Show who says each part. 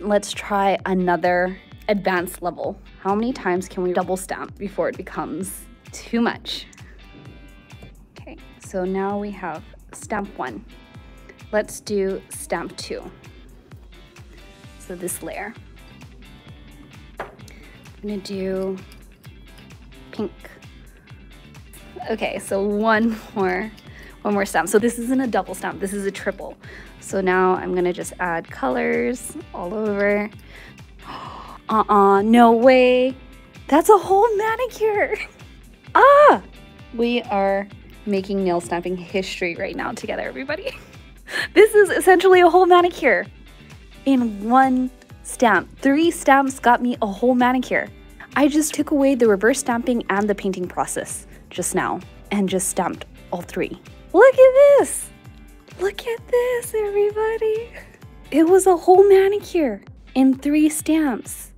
Speaker 1: Let's try another advanced level. How many times can we double stamp before it becomes too much? Okay, so now we have stamp 1. Let's do stamp 2. So this layer. I'm gonna do pink. Okay, so one more stamp. So this isn't a double stamp, this is a triple. So now I'm gonna just add colors all over. No way. That's a whole manicure. Ah! We are making nail stamping history right now together, everybody. This is essentially a whole manicure in one stamp. 3 stamps got me a whole manicure. I just took away the reverse stamping and the painting process just now and just stamped all 3. Look at this. Look at this, everybody. It was a whole manicure in 3 stamps.